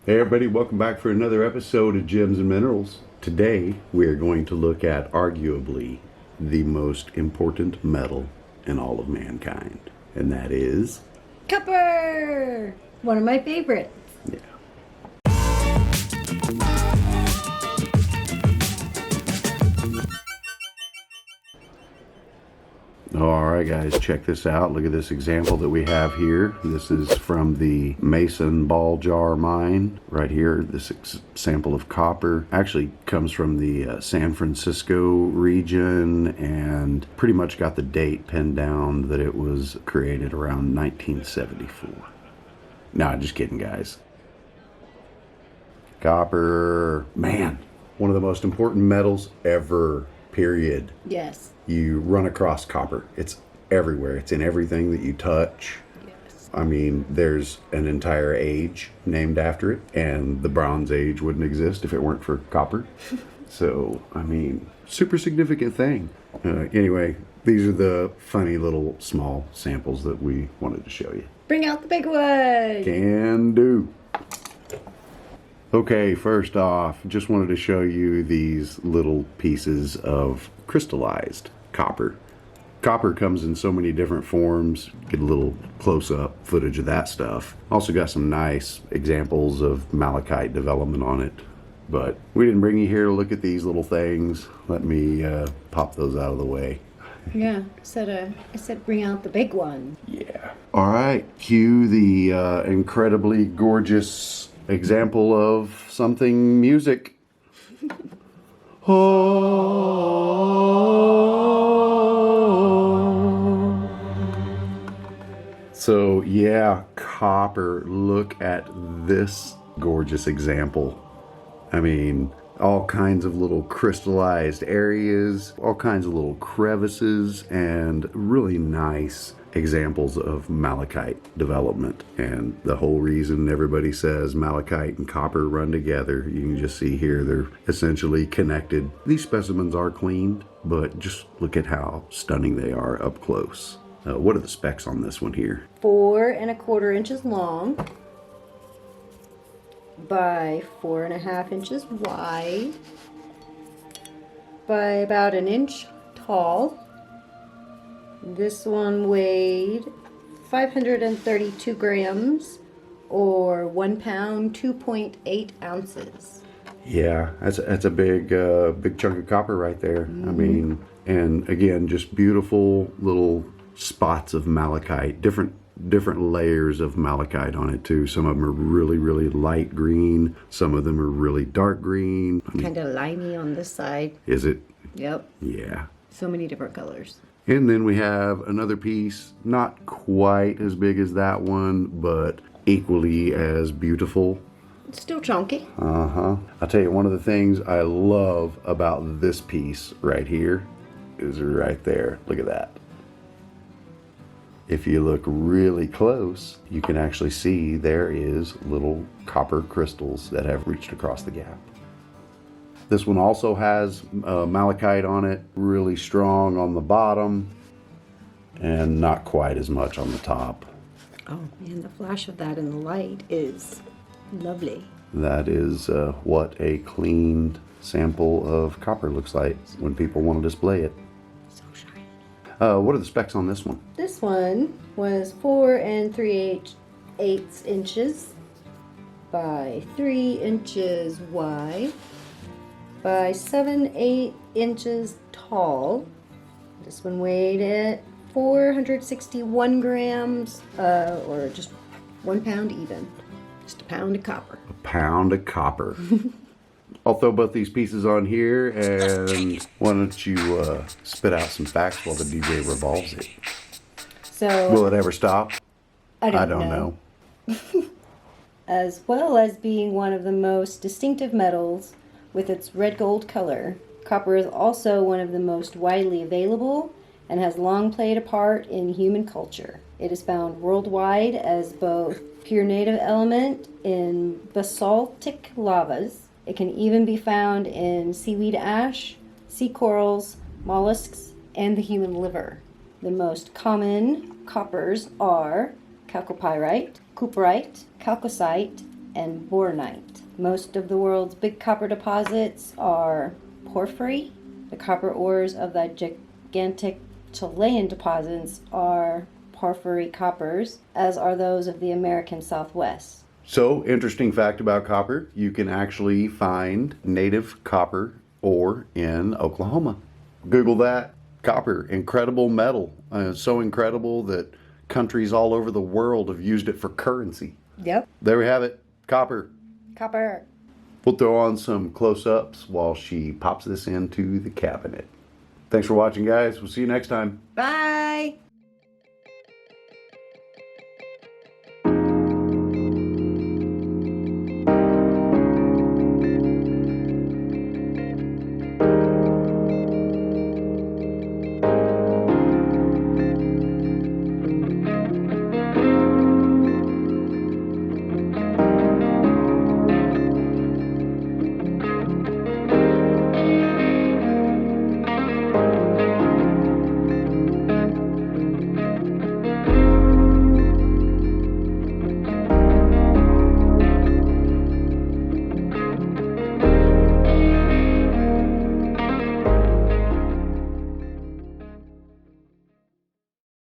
Hey everybody, welcome back for another episode of Gems and Minerals. Today we are going to look at arguably the most important metal in all of mankind, and that is Copper! One of my favorites. yeah. Alright guys, check this out. Look at this example that we have here. This is from the Mason Ball Jar Mine right here. This sample of copper actually comes from the San Francisco region and pretty much got the date pinned down that it was created around 1974. Nah, just kidding guys. Copper, man, one of the most important metals ever, period. Yes. You run across copper. It's everywhere. It's in everything that you touch. Yes. I mean, there's an entire age named after it, and the Bronze Age wouldn't exist if it weren't for copper. So, I mean, super significant thing. Anyway, these are the funny little small samples that we wanted to show you. Bring out the big one. Can do. Okay, first off, just wanted to show you these little pieces of crystallized copper. Copper comes in so many different forms. Get a little close-up footage of that stuff. Also got some nice examples of malachite development on it. But we didn't bring you here to look at these little things. Let me pop those out of the way. Yeah, I said bring out the big one. Yeah. All right, cue the incredibly gorgeous example of something music. Oh. So yeah, copper. Look at this gorgeous example. I mean, all kinds of little crystallized areas, all kinds of little crevices, and really nice examples of malachite development. And the whole reason everybody says malachite and copper run together, you can just see here they're essentially connected. These specimens are cleaned, but just look at how stunning they are up close. What are the specs on this one here? 4 1/4 inches long by 4 1/2 inches wide by about 1 inch tall. This one weighed 532 grams or 1 pound, 2.8 ounces. Yeah, that's a big chunk of copper right there. I mean, and again, just beautiful little spots of malachite, different layers of malachite on it too. Some of them are really light green. Some of them are really dark green. I mean, Kind of limey on this side. is it? Yep. Yeah. So many different colors. And then we have another piece, not quite as big as that one, but equally as beautiful. It's still chunky. I'll tell you, one of the things I love about this piece right here is right there. Look at that. If you look really close, you can actually see there is little copper crystals that have reached across the gap. This one also has malachite on it, really strong on the bottom and not quite as much on the top. Oh, and the flash of that in the light is lovely. That is what a cleaned sample of copper looks like when people want to display it. So shiny. What are the specs on this one? This one was 4 3/8 inches by 3 inches wide by 7/8 inches tall. This one weighed at 461 grams, or just 1 pound even. Just a pound of copper. A pound of copper. I'll throw both these pieces on here, and why don't you spit out some facts while the DJ revolves it. So, Will it ever stop? I don't don't know. As well as being one of the most distinctive metals with its red gold color, copper is also one of the most widely available and has long played a part in human culture. It is found worldwide as both pure native element in basaltic lavas. It can even be found in seaweed ash, sea corals, mollusks, and the human liver. The most common coppers are chalcopyrite, cooperite, chalcocite, and bornite. Most of the world's big copper deposits are porphyry. The copper ores of the gigantic Chilean deposits are porphyry coppers, as are those of the American Southwest. So, interesting fact about copper, you can actually find native copper ore in Oklahoma. Google that. Copper, incredible metal. So incredible that countries all over the world have used it for currency. Yep. There we have it. Copper. Copper. We'll throw on some close-ups while she pops this into the cabinet. Thanks for watching, guys. We'll see you next time. Bye.